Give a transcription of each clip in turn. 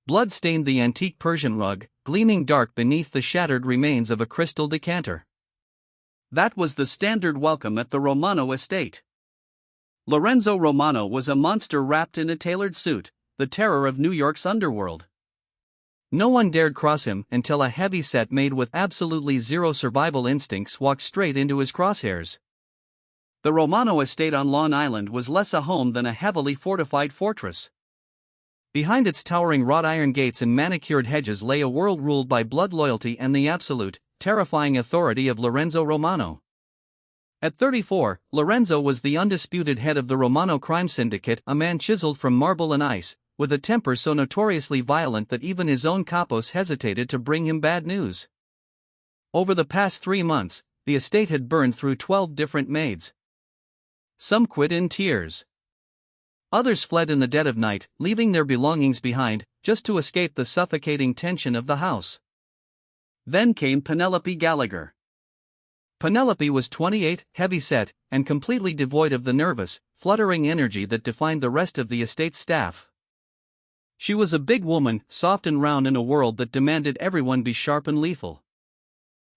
Blood stained the antique Persian rug, gleaming dark beneath the shattered remains of a crystal decanter. That was the standard welcome at the Romano estate. Lorenzo Romano was a monster wrapped in a tailored suit, the terror of New York's underworld. No one dared cross him until a heavy-set maid with absolutely zero survival instincts walked straight into his crosshairs. The Romano estate on Long Island was less a home than a heavily fortified fortress. Behind its towering wrought iron gates and manicured hedges lay a world ruled by blood loyalty and the absolute, terrifying authority of Lorenzo Romano. At 34, Lorenzo was the undisputed head of the Romano crime syndicate, a man chiseled from marble and ice, with a temper so notoriously violent that even his own capos hesitated to bring him bad news. Over the past 3 months, the estate had burned through 12 different maids. Some quit in tears. Others fled in the dead of night, leaving their belongings behind, just to escape the suffocating tension of the house. Then came Penelope Gallagher. Penelope was 28, heavy-set, and completely devoid of the nervous, fluttering energy that defined the rest of the estate's staff. She was a big woman, soft and round in a world that demanded everyone be sharp and lethal.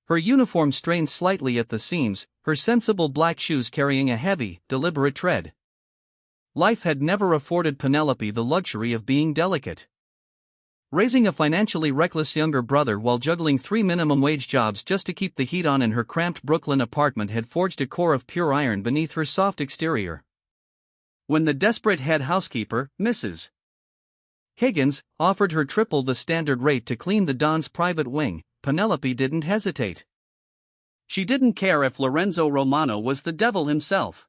Her uniform strained slightly at the seams, her sensible black shoes carrying a heavy, deliberate tread. Life had never afforded Penelope the luxury of being delicate. Raising a financially reckless younger brother while juggling 3 minimum-wage jobs just to keep the heat on in her cramped Brooklyn apartment had forged a core of pure iron beneath her soft exterior. When the desperate head housekeeper, Mrs. Higgins, offered her triple the standard rate to clean the Don's private wing, Penelope didn't hesitate. She didn't care if Lorenzo Romano was the devil himself.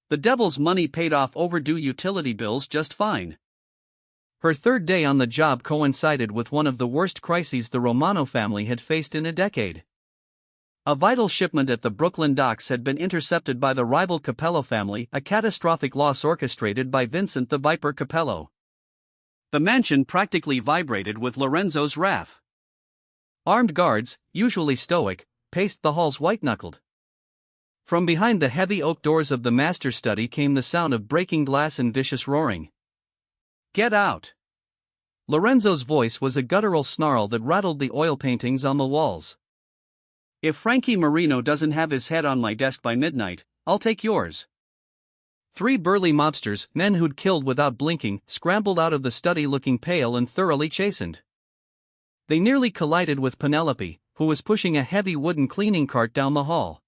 The devil's money paid off overdue utility bills just fine. Her third day on the job coincided with one of the worst crises the Romano family had faced in a decade. A vital shipment at the Brooklyn docks had been intercepted by the rival Capello family, a catastrophic loss orchestrated by Vincent the Viper Capello. The mansion practically vibrated with Lorenzo's wrath. Armed guards, usually stoic, paced the halls white-knuckled. From behind the heavy oak doors of the master study came the sound of breaking glass and vicious roaring. "Get out!" Lorenzo's voice was a guttural snarl that rattled the oil paintings on the walls. "If Frankie Marino doesn't have his head on my desk by midnight, I'll take yours." 3 burly mobsters, men who'd killed without blinking, scrambled out of the study looking pale and thoroughly chastened. They nearly collided with Penelope, who was pushing a heavy wooden cleaning cart down the hall.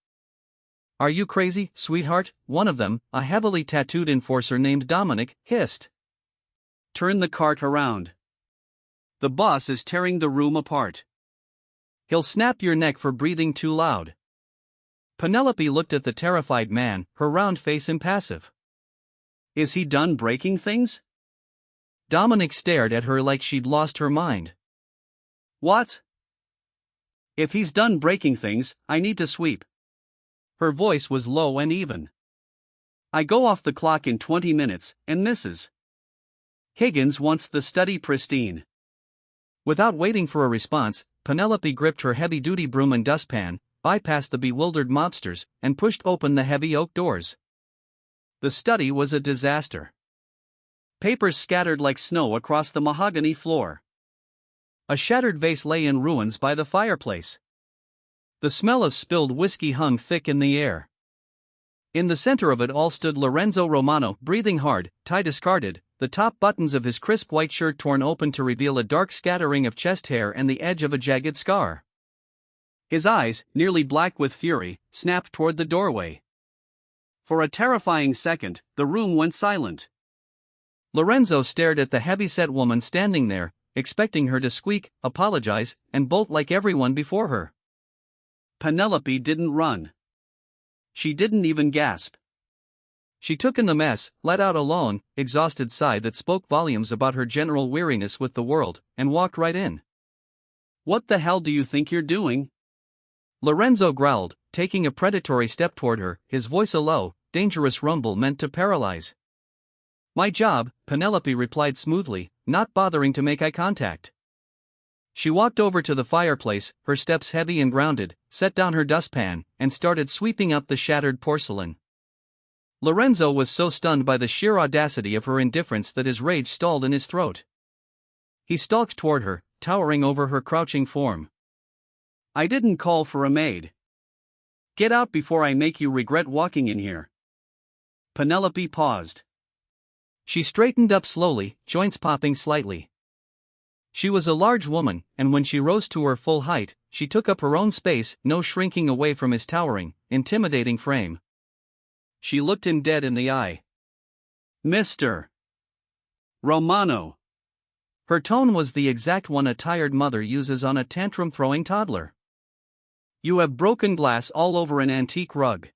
"Are you crazy, sweetheart?" one of them, a heavily tattooed enforcer named Dominic, hissed. "Turn the cart around. The boss is tearing the room apart. He'll snap your neck for breathing too loud." Penelope looked at the terrified man, her round face impassive. "Is he done breaking things?" Dominic stared at her like she'd lost her mind. "What?" "If he's done breaking things, I need to sweep." Her voice was low and even. "I go off the clock in 20 minutes, and Mrs. Higgins wants the study pristine." Without waiting for a response, Penelope gripped her heavy-duty broom and dustpan, bypassed the bewildered mobsters, and pushed open the heavy oak doors. The study was a disaster. Papers scattered like snow across the mahogany floor. A shattered vase lay in ruins by the fireplace. The smell of spilled whiskey hung thick in the air. In the center of it all stood Lorenzo Romano, breathing hard, tie discarded, the top buttons of his crisp white shirt torn open to reveal a dark scattering of chest hair and the edge of a jagged scar. His eyes, nearly black with fury, snapped toward the doorway. For a terrifying second, the room went silent. Lorenzo stared at the heavy-set woman standing there, expecting her to squeak, apologize, and bolt like everyone before her. Penelope didn't run. She didn't even gasp. She took in the mess, let out a lone, exhausted sigh that spoke volumes about her general weariness with the world, and walked right in. "What the hell do you think you're doing?" Lorenzo growled, taking a predatory step toward her, his voice a low, dangerous rumble meant to paralyze. "My job," Penelope replied smoothly, not bothering to make eye contact. She walked over to the fireplace, her steps heavy and grounded, set down her dustpan, and started sweeping up the shattered porcelain. Lorenzo was so stunned by the sheer audacity of her indifference that his rage stalled in his throat. He stalked toward her, towering over her crouching form. I didn't call for a maid. Get out before I make you regret walking in here. Penelope paused. She straightened up slowly, joints popping slightly. She was a large woman, and when she rose to her full height, she took up her own space, no shrinking away from his towering, intimidating frame. She looked him dead in the eye. Mr. Romano. Her tone was the exact one a tired mother uses on a tantrum-throwing toddler. You have broken glass all over an antique rug.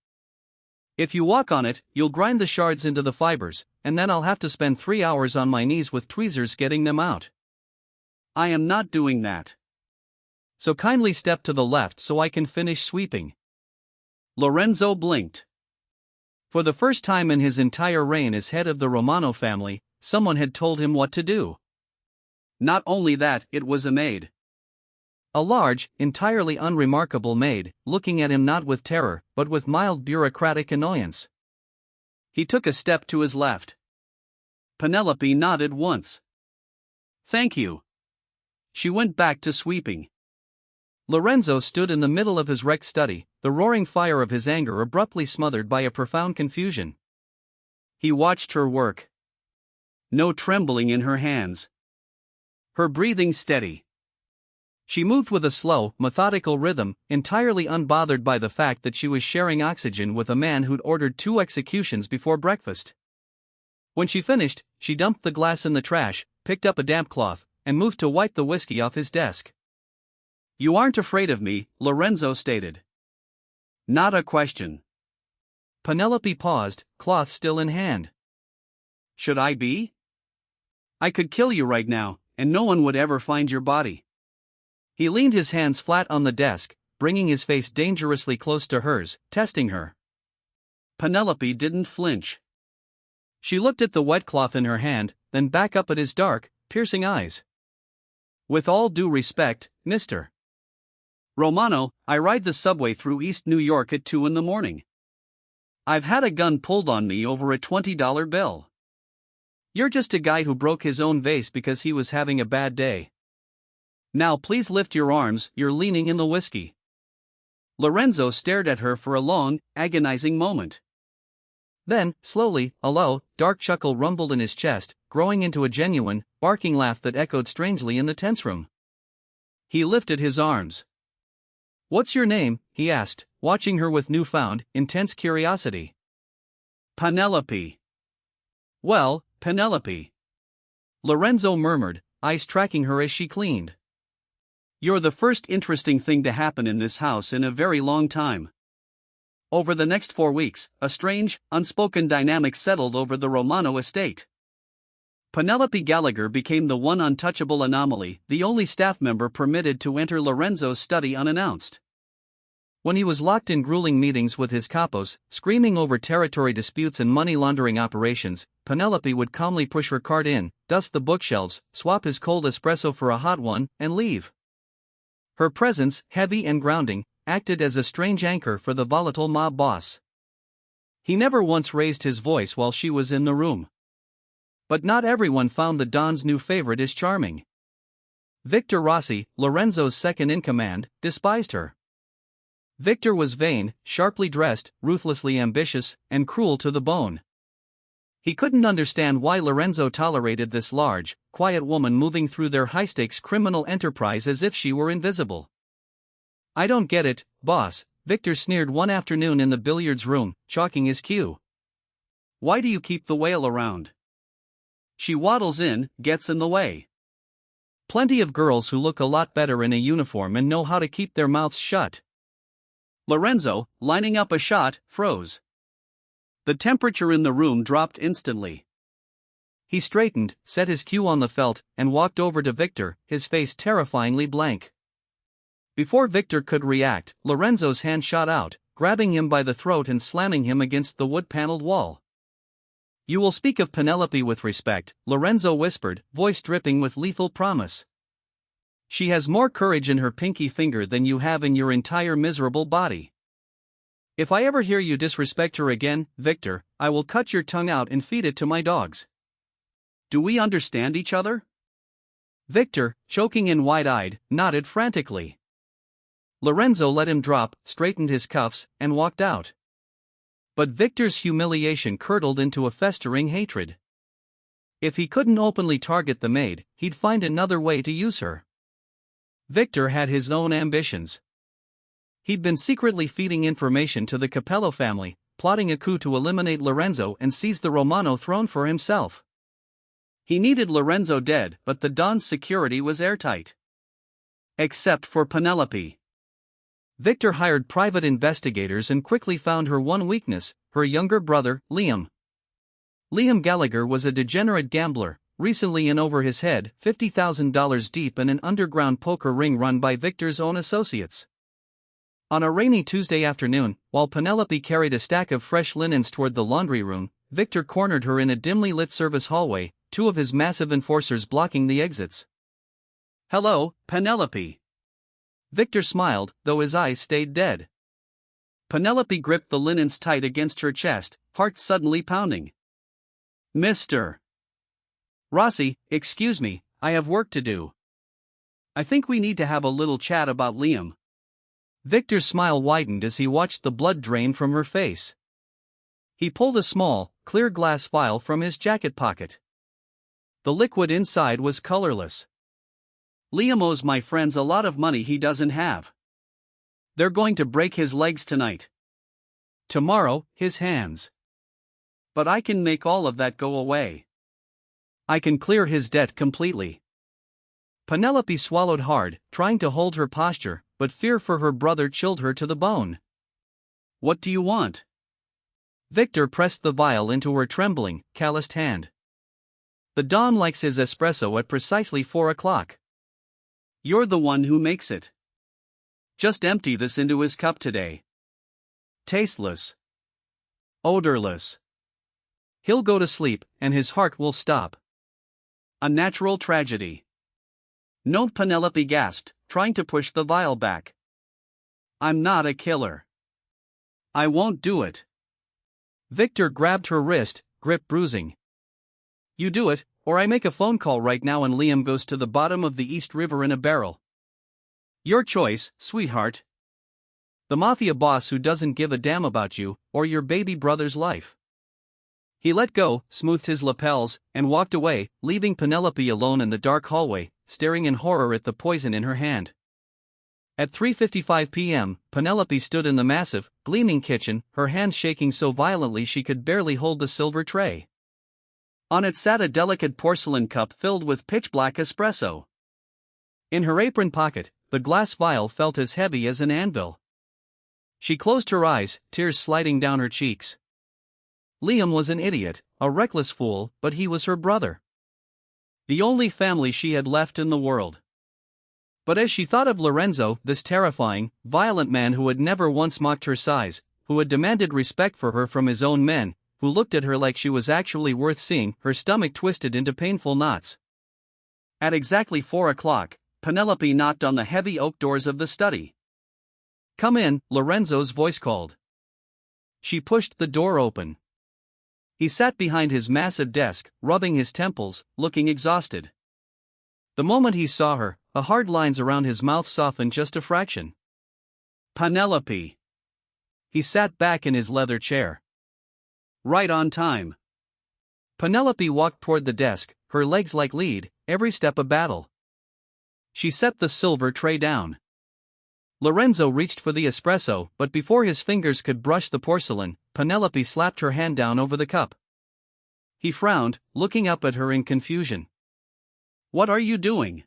If you walk on it, you'll grind the shards into the fibers, and then I'll have to spend 3 hours on my knees with tweezers getting them out. I am not doing that. So kindly step to the left so I can finish sweeping. Lorenzo blinked. For the first time in his entire reign as head of the Romano family, someone had told him what to do. Not only that, it was a maid. A large, entirely unremarkable maid, looking at him not with terror, but with mild bureaucratic annoyance. He took a step to his left. Penelope nodded once. Thank you. She went back to sweeping. Lorenzo stood in the middle of his wrecked study, the roaring fire of his anger abruptly smothered by a profound confusion. He watched her work. No trembling in her hands. Her breathing steady. She moved with a slow, methodical rhythm, entirely unbothered by the fact that she was sharing oxygen with a man who'd ordered 2 executions before breakfast. When she finished, she dumped the glass in the trash, picked up a damp cloth, and moved to wipe the whiskey off his desk. You aren't afraid of me, Lorenzo stated. Not a question. Penelope paused, cloth still in hand. Should I be? I could kill you right now, and no one would ever find your body. He leaned his hands flat on the desk, bringing his face dangerously close to hers, testing her. Penelope didn't flinch. She looked at the wet cloth in her hand, then back up at his dark, piercing eyes. With all due respect, Mr. Romano, I ride the subway through East New York at 2 in the morning. I've had a gun pulled on me over a $20 bill. You're just a guy who broke his own vase because he was having a bad day. Now please lift your arms, you're leaning in the whiskey. Lorenzo stared at her for a long, agonizing moment. Then, slowly, a low, dark chuckle rumbled in his chest, growing into a genuine, barking laugh that echoed strangely in the tense room. He lifted his arms. What's your name? He asked, watching her with newfound, intense curiosity. Penelope. Well, Penelope. Lorenzo murmured, eyes tracking her as she cleaned. You're the first interesting thing to happen in this house in a very long time. Over the next 4 weeks, a strange, unspoken dynamic settled over the Romano estate. Penelope Gallagher became the one untouchable anomaly, the only staff member permitted to enter Lorenzo's study unannounced. When he was locked in grueling meetings with his capos, screaming over territory disputes and money laundering operations, Penelope would calmly push her cart in, dust the bookshelves, swap his cold espresso for a hot one, and leave. Her presence, heavy and grounding, acted as a strange anchor for the volatile mob boss. He never once raised his voice while she was in the room. But not everyone found the Don's new favorite as charming. Victor Rossi, Lorenzo's second-in-command, despised her. Victor was vain, sharply dressed, ruthlessly ambitious, and cruel to the bone. He couldn't understand why Lorenzo tolerated this large, quiet woman moving through their high-stakes criminal enterprise as if she were invisible. I don't get it, boss, Victor sneered one afternoon in the billiards room, chalking his cue. Why do you keep the whale around? She waddles in, gets in the way. Plenty of girls who look a lot better in a uniform and know how to keep their mouths shut. Lorenzo, lining up a shot, froze. The temperature in the room dropped instantly. He straightened, set his cue on the felt, and walked over to Victor, his face terrifyingly blank. Before Victor could react, Lorenzo's hand shot out, grabbing him by the throat and slamming him against the wood-paneled wall. You will speak of Penelope with respect, Lorenzo whispered, voice dripping with lethal promise. She has more courage in her pinky finger than you have in your entire miserable body. If I ever hear you disrespect her again, Victor, I will cut your tongue out and feed it to my dogs. Do we understand each other? Victor, choking and wide-eyed, nodded frantically. Lorenzo let him drop, straightened his cuffs, and walked out. But Victor's humiliation curdled into a festering hatred. If he couldn't openly target the maid, he'd find another way to use her. Victor had his own ambitions. He'd been secretly feeding information to the Capello family, plotting a coup to eliminate Lorenzo and seize the Romano throne for himself. He needed Lorenzo dead, but the Don's security was airtight. Except for Penelope. Victor hired private investigators and quickly found her one weakness, her younger brother, Liam. Liam Gallagher was a degenerate gambler, recently in over his head, $50,000 deep in an underground poker ring run by Victor's own associates. On a rainy Tuesday afternoon, while Penelope carried a stack of fresh linens toward the laundry room, Victor cornered her in a dimly lit service hallway, two of his massive enforcers blocking the exits. "Hello, Penelope." Victor smiled, though his eyes stayed dead. Penelope gripped the linens tight against her chest, heart suddenly pounding. "Mr. Rossi, excuse me, I have work to do. I think we need to have a little chat about Liam." Victor's smile widened as he watched the blood drain from her face. He pulled a small, clear glass vial from his jacket pocket. The liquid inside was colorless. "Liam owes my friends a lot of money he doesn't have. They're going to break his legs tonight. Tomorrow, his hands. But I can make all of that go away. I can clear his debt completely." Penelope swallowed hard, trying to hold her posture, but fear for her brother chilled her to the bone. "What do you want?" Victor pressed the vial into her trembling, calloused hand. "The Don likes his espresso at precisely 4 o'clock. You're the one who makes it. Just empty this into his cup today. Tasteless. Odorless. He'll go to sleep, and his heart will stop. A natural tragedy." "No," Penelope gasped, trying to push the vial back. "I'm not a killer. I won't do it." Victor grabbed her wrist, grip bruising. "You do it, or I make a phone call right now and Liam goes to the bottom of the East River in a barrel. Your choice, sweetheart. The mafia boss who doesn't give a damn about you, or your baby brother's life." He let go, smoothed his lapels, and walked away, leaving Penelope alone in the dark hallway, staring in horror at the poison in her hand. At 3:55 p.m., Penelope stood in the massive, gleaming kitchen, her hands shaking so violently she could barely hold the silver tray. On it sat a delicate porcelain cup filled with pitch-black espresso. In her apron pocket, the glass vial felt as heavy as an anvil. She closed her eyes, tears sliding down her cheeks. Liam was an idiot, a reckless fool, but he was her brother. The only family she had left in the world. But as she thought of Lorenzo, this terrifying, violent man who had never once mocked her size, who had demanded respect for her from his own men, who looked at her like she was actually worth seeing, her stomach twisted into painful knots. At exactly 4 o'clock, Penelope knocked on the heavy oak doors of the study. "Come in," Lorenzo's voice called. She pushed the door open. He sat behind his massive desk, rubbing his temples, looking exhausted. The moment he saw her, the hard lines around his mouth softened just a fraction. "Penelope." He sat back in his leather chair. "Right on time." Penelope walked toward the desk, her legs like lead, every step a battle. She set the silver tray down. Lorenzo reached for the espresso, but before his fingers could brush the porcelain, Penelope slapped her hand down over the cup. He frowned, looking up at her in confusion. "What are you doing?"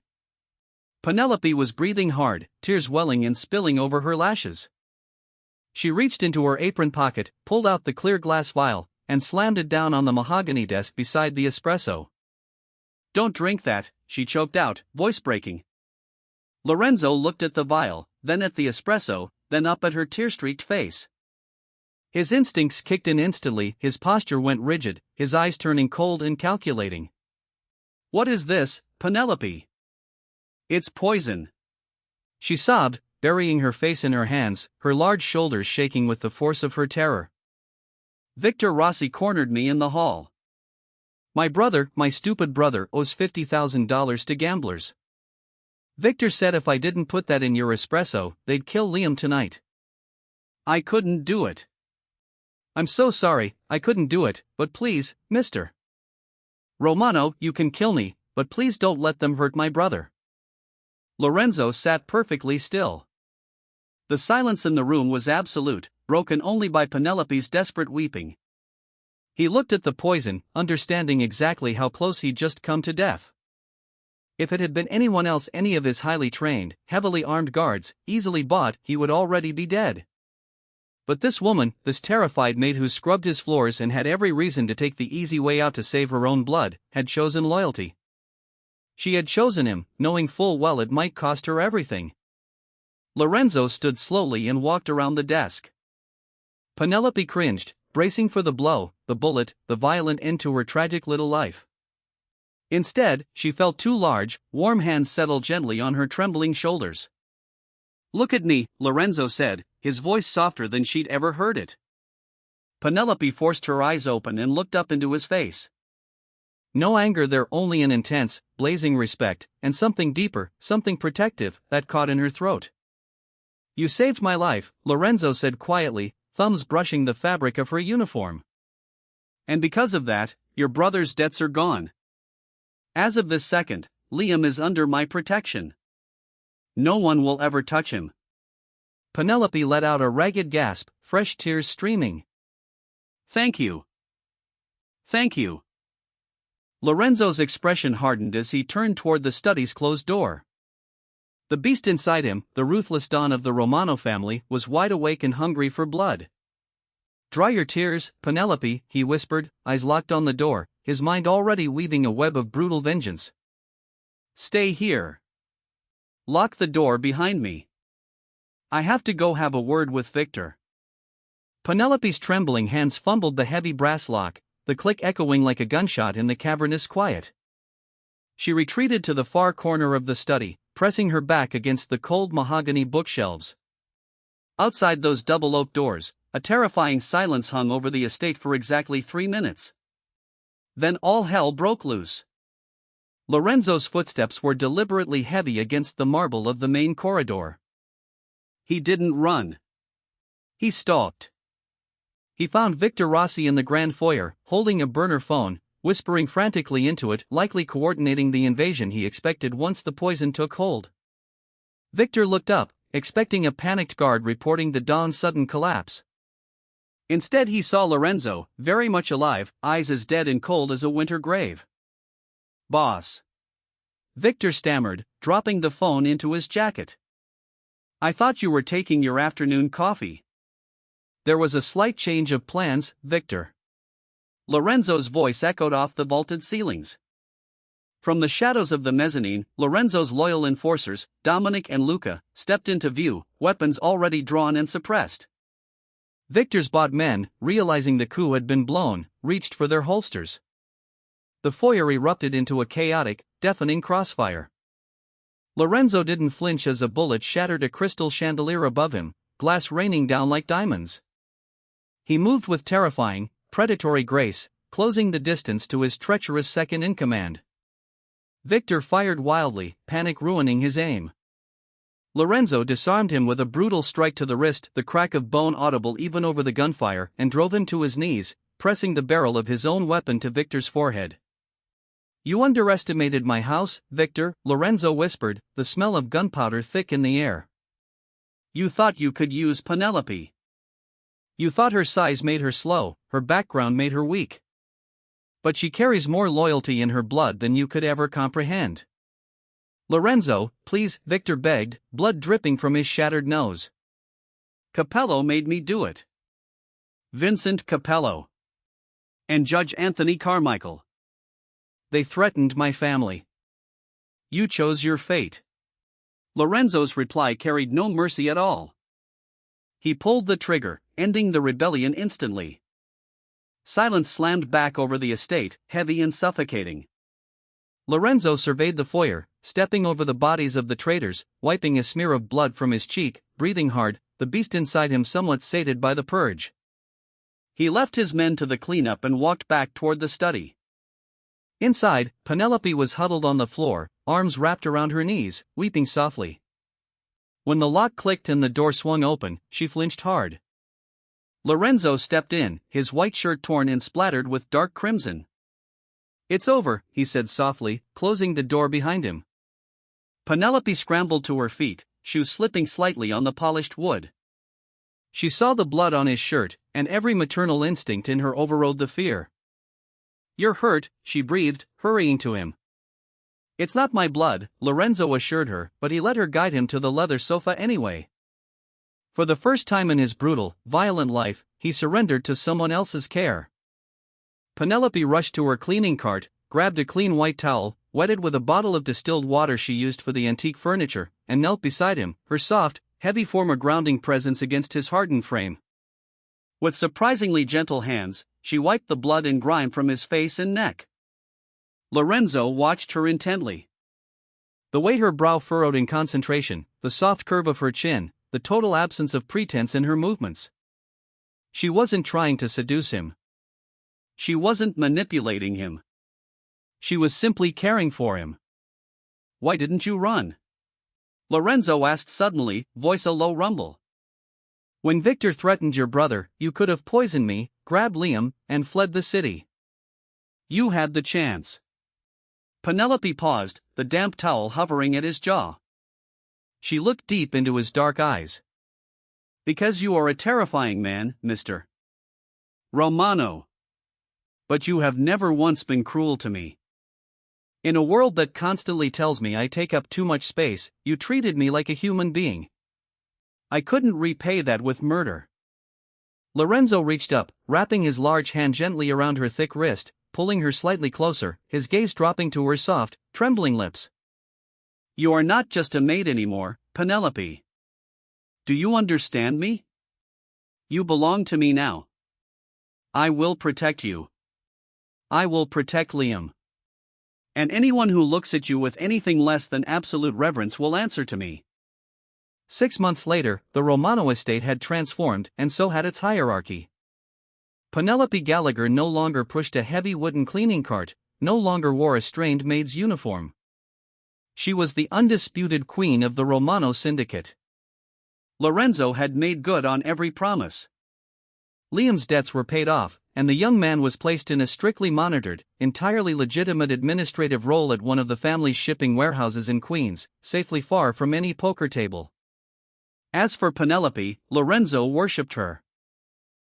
Penelope was breathing hard, tears welling and spilling over her lashes. She reached into her apron pocket, pulled out the clear glass vial, and slammed it down on the mahogany desk beside the espresso. "Don't drink that," she choked out, voice breaking. Lorenzo looked at the vial, then at the espresso, then up at her tear-streaked face. His instincts kicked in instantly, his posture went rigid, his eyes turning cold and calculating. "What is this, Penelope?" "It's poison." She sobbed, burying her face in her hands, her large shoulders shaking with the force of her terror. "Victor Rossi cornered me in the hall. My stupid brother owes $50,000 to gamblers. Victor said if I didn't put that in your espresso, they'd kill Liam tonight. I couldn't do it. I'm so sorry, I couldn't do it, but please, Mr. Romano, you can kill me, but please don't let them hurt my brother. Lorenzo sat perfectly still. The silence in the room was absolute, broken only by Penelope's desperate weeping. He looked at the poison, understanding exactly how close he'd just come to death. If it had been anyone else, any of his highly trained, heavily armed guards, easily bought, he would already be dead. But this woman, this terrified maid who scrubbed his floors and had every reason to take the easy way out to save her own blood, had chosen loyalty. She had chosen him, knowing full well it might cost her everything. Lorenzo stood slowly and walked around the desk. Penelope cringed, bracing for the blow, the bullet, the violent end to her tragic little life. Instead, she felt two large, warm hands settle gently on her trembling shoulders. Look at me, Lorenzo said, his voice softer than she'd ever heard it. Penelope forced her eyes open and looked up into his face. No anger there, only an intense, blazing respect, and something deeper, something protective, that caught in her throat. You saved my life, Lorenzo said quietly, thumbs brushing the fabric of her uniform. And because of that, your brother's debts are gone. As of this second, Liam is under my protection. No one will ever touch him. Penelope let out a ragged gasp, fresh tears streaming. Thank you. Thank you. Lorenzo's expression hardened as he turned toward the study's closed door. The beast inside him, the ruthless Don of the Romano family, was wide awake and hungry for blood. Dry your tears, Penelope, he whispered, eyes locked on the door, his mind already weaving a web of brutal vengeance. Stay here. Lock the door behind me. I have to go have a word with Victor. Penelope's trembling hands fumbled the heavy brass lock, the click echoing like a gunshot in the cavernous quiet. She retreated to the far corner of the study, pressing her back against the cold mahogany bookshelves. Outside those double oak doors, a terrifying silence hung over the estate for exactly 3 minutes. Then all hell broke loose. Lorenzo's footsteps were deliberately heavy against the marble of the main corridor. He didn't run. He stalked. He found Victor Rossi in the grand foyer, holding a burner phone, whispering frantically into it, likely coordinating the invasion he expected once the poison took hold. Victor looked up, expecting a panicked guard reporting the Don's sudden collapse. Instead he saw Lorenzo, very much alive, eyes as dead and cold as a winter grave. Boss. Victor stammered, dropping the phone into his jacket. I thought you were taking your afternoon coffee. There was a slight change of plans, Victor. Lorenzo's voice echoed off the vaulted ceilings. From the shadows of the mezzanine, Lorenzo's loyal enforcers, Dominic and Luca, stepped into view, weapons already drawn and suppressed. Victor's bought men, realizing the coup had been blown, reached for their holsters. The foyer erupted into a chaotic, deafening crossfire. Lorenzo didn't flinch as a bullet shattered a crystal chandelier above him, glass raining down like diamonds. He moved with terrifying, predatory grace, closing the distance to his treacherous second-in-command. Victor fired wildly, panic ruining his aim. Lorenzo disarmed him with a brutal strike to the wrist, the crack of bone audible even over the gunfire, and drove him to his knees, pressing the barrel of his own weapon to Victor's forehead. You underestimated my house, Victor, Lorenzo whispered, the smell of gunpowder thick in the air. You thought you could use Penelope. You thought her size made her slow, her background made her weak. But she carries more loyalty in her blood than you could ever comprehend. Lorenzo, please, Victor begged, blood dripping from his shattered nose. Capello made me do it. Vincent Capello. And Judge Anthony Carmichael. They threatened my family. You chose your fate. Lorenzo's reply carried no mercy at all. He pulled the trigger, ending the rebellion instantly. Silence slammed back over the estate, heavy and suffocating. Lorenzo surveyed the foyer, stepping over the bodies of the traitors, wiping a smear of blood from his cheek, breathing hard, the beast inside him somewhat sated by the purge. He left his men to the cleanup and walked back toward the study. Inside, Penelope was huddled on the floor, arms wrapped around her knees, weeping softly. When the lock clicked and the door swung open, she flinched hard. Lorenzo stepped in, his white shirt torn and splattered with dark crimson. "It's over," he said softly, closing the door behind him. Penelope scrambled to her feet, shoes slipping slightly on the polished wood. She saw the blood on his shirt, and every maternal instinct in her overrode the fear. "You're hurt," she breathed, hurrying to him. "It's not my blood," Lorenzo assured her, but he let her guide him to the leather sofa anyway. For the first time in his brutal, violent life, he surrendered to someone else's care. Penelope rushed to her cleaning cart, grabbed a clean white towel, wetted with a bottle of distilled water she used for the antique furniture, and knelt beside him, her soft, heavy form a grounding presence against his hardened frame. With surprisingly gentle hands, she wiped the blood and grime from his face and neck. Lorenzo watched her intently. The way her brow furrowed in concentration, the soft curve of her chin, the total absence of pretense in her movements. She wasn't trying to seduce him. She wasn't manipulating him. She was simply caring for him. "Why didn't you run?" Lorenzo asked suddenly, voice a low rumble. "When Victor threatened your brother, you could have poisoned me, grabbed Liam, and fled the city. You had the chance." Penelope paused, the damp towel hovering at his jaw. She looked deep into his dark eyes. "Because you are a terrifying man, Mr. Romano. But you have never once been cruel to me. In a world that constantly tells me I take up too much space, you treated me like a human being. I couldn't repay that with murder." Lorenzo reached up, wrapping his large hand gently around her thick wrist, pulling her slightly closer, his gaze dropping to her soft, trembling lips. "You are not just a maid anymore, Penelope. Do you understand me? You belong to me now. I will protect you. I will protect Liam. And anyone who looks at you with anything less than absolute reverence will answer to me." 6 months later, the Romano estate had transformed, and so had its hierarchy. Penelope Gallagher no longer pushed a heavy wooden cleaning cart, no longer wore a strained maid's uniform. She was the undisputed queen of the Romano syndicate. Lorenzo had made good on every promise. Liam's debts were paid off, and the young man was placed in a strictly monitored, entirely legitimate administrative role at one of the family's shipping warehouses in Queens, safely far from any poker table. As for Penelope, Lorenzo worshipped her.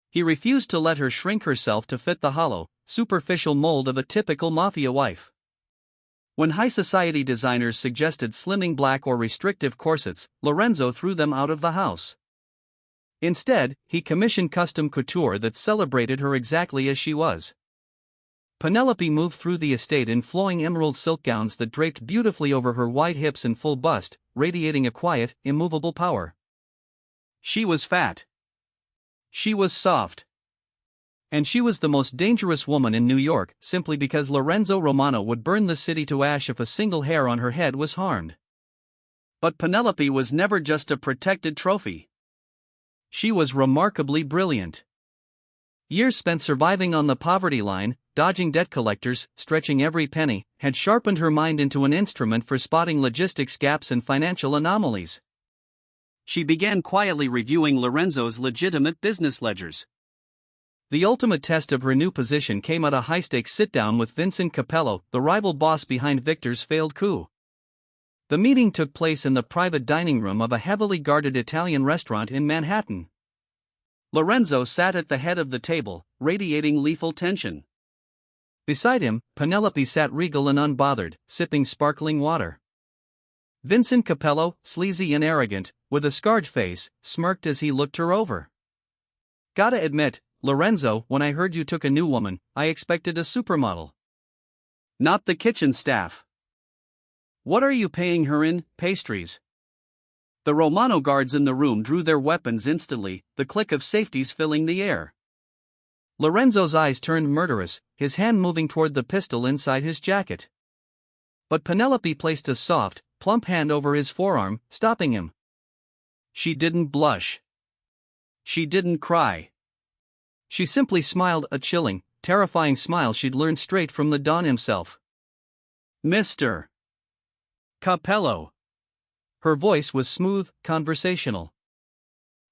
He refused to let her shrink herself to fit the hollow, superficial mold of a typical mafia wife. When high society designers suggested slimming black or restrictive corsets, Lorenzo threw them out of the house. Instead, he commissioned custom couture that celebrated her exactly as she was. Penelope moved through the estate in flowing emerald silk gowns that draped beautifully over her wide hips and full bust, radiating a quiet, immovable power. She was fat. She was soft. And she was the most dangerous woman in New York, simply because Lorenzo Romano would burn the city to ash if a single hair on her head was harmed. But Penelope was never just a protected trophy. She was remarkably brilliant. Years spent surviving on the poverty line, dodging debt collectors, stretching every penny, had sharpened her mind into an instrument for spotting logistics gaps and financial anomalies. She began quietly reviewing Lorenzo's legitimate business ledgers. The ultimate test of her new position came at a high-stakes sit-down with Vincent Capello, the rival boss behind Victor's failed coup. The meeting took place in the private dining room of a heavily guarded Italian restaurant in Manhattan. Lorenzo sat at the head of the table, radiating lethal tension. Beside him, Penelope sat regal and unbothered, sipping sparkling water. Vincent Capello, sleazy and arrogant, with a scarred face, smirked as he looked her over. "Gotta admit, Lorenzo, when I heard you took a new woman, I expected a supermodel. Not the kitchen staff. What are you paying her in, pastries?" The Romano guards in the room drew their weapons instantly, the click of safeties filling the air. Lorenzo's eyes turned murderous, his hand moving toward the pistol inside his jacket. But Penelope placed a soft, plump hand over his forearm, stopping him. She didn't blush. She didn't cry. She simply smiled, a chilling, terrifying smile she'd learned straight from the Don himself. Mr. Capello. Her voice was smooth, conversational.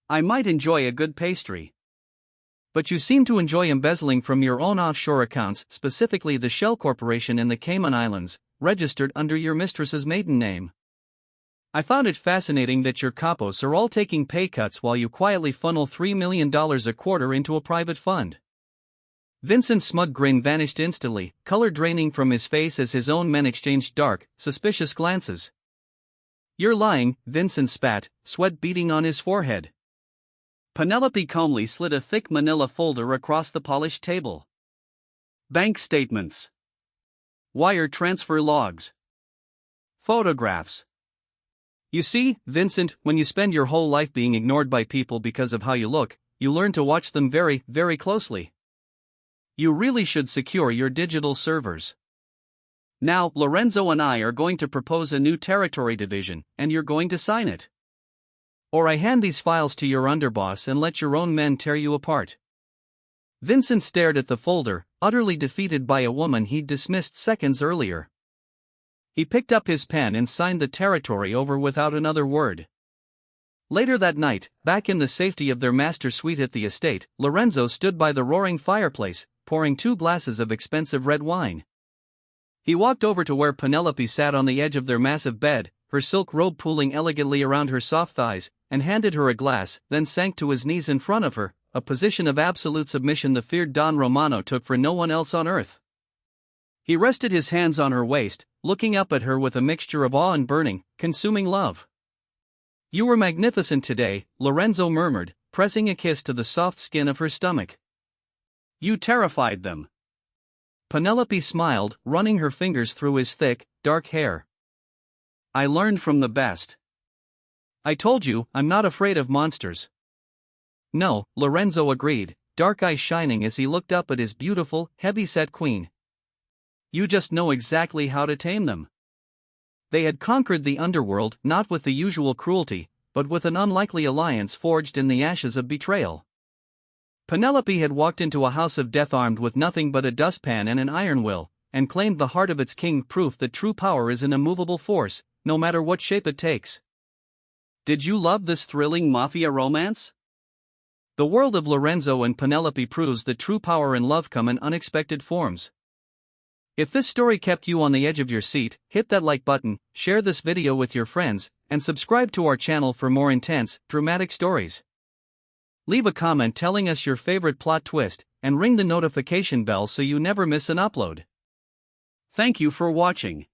I might enjoy a good pastry. But you seem to enjoy embezzling from your own offshore accounts, specifically the Shell Corporation in the Cayman Islands, registered under your mistress's maiden name. I found it fascinating that your capos are all taking pay cuts while you quietly funnel $3 million a quarter into a private fund. Vincent's smug grin vanished instantly, color draining from his face as his own men exchanged dark, suspicious glances. You're lying, Vincent spat, sweat beading on his forehead. Penelope calmly slid a thick manila folder across the polished table. Bank statements. Wire transfer logs. Photographs. You see, Vincent, when you spend your whole life being ignored by people because of how you look, you learn to watch them very, very closely. You really should secure your digital servers. Now, Lorenzo and I are going to propose a new territory division, and you're going to sign it. Or I hand these files to your underboss and let your own men tear you apart. Vincent stared at the folder, utterly defeated by a woman he'd dismissed seconds earlier. He picked up his pen and signed the territory over without another word. Later that night, back in the safety of their master suite at the estate, Lorenzo stood by the roaring fireplace, pouring 2 glasses of expensive red wine. He walked over to where Penelope sat on the edge of their massive bed, her silk robe pooling elegantly around her soft thighs, and handed her a glass, then sank to his knees in front of her, a position of absolute submission the feared Don Romano took for no one else on earth. He rested his hands on her waist, looking up at her with a mixture of awe and burning, consuming love. You were magnificent today, Lorenzo murmured, pressing a kiss to the soft skin of her stomach. You terrified them. Penelope smiled, running her fingers through his thick, dark hair. I learned from the best. I told you, I'm not afraid of monsters. No, Lorenzo agreed, dark eyes shining as he looked up at his beautiful, heavy-set queen. You just know exactly how to tame them. They had conquered the underworld not with the usual cruelty, but with an unlikely alliance forged in the ashes of betrayal. Penelope had walked into a house of death armed with nothing but a dustpan and an iron will, and claimed the heart of its king, proof that true power is an immovable force, no matter what shape it takes. Did you love this thrilling mafia romance? The world of Lorenzo and Penelope proves that true power and love come in unexpected forms. If this story kept you on the edge of your seat, hit that like button, share this video with your friends, and subscribe to our channel for more intense, dramatic stories. Leave a comment telling us your favorite plot twist, and ring the notification bell so you never miss an upload. Thank you for watching.